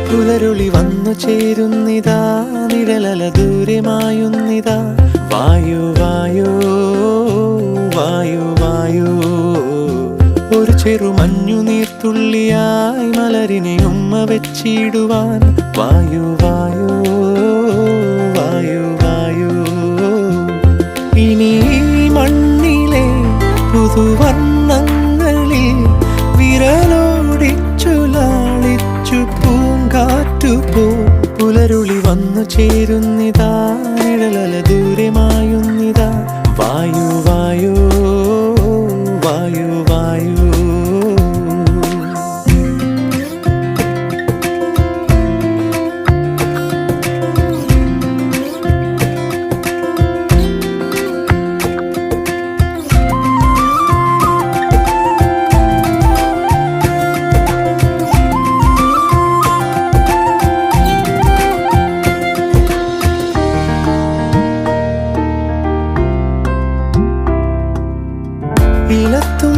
പുലരുളി വന്നു ചേരുന്നിതാ, നിഴലല ദൂരെ മായുന്നിതാ. വായു വായു വായു വായു, ഒരു ചെറു മഞ്ഞു നീർത്തുള്ളിയായി മലരിനെ ഉമ്മ വെച്ചിടുവാൻ. വായു വായു വായു വായു, ഇനി മണ്ണിലെ പുതുവർണ്ണങ്ങളിൽ വിരലോടിച്ചു ലാളിച്ചു പൂങ്കാറ്റുപോ. പുലരുളി വന്നു ചേരുന്നിതാ, നിഴലല ദൂരെ മായുന്നിതാ. വായു വായു വായു വായു. ഇലത്തു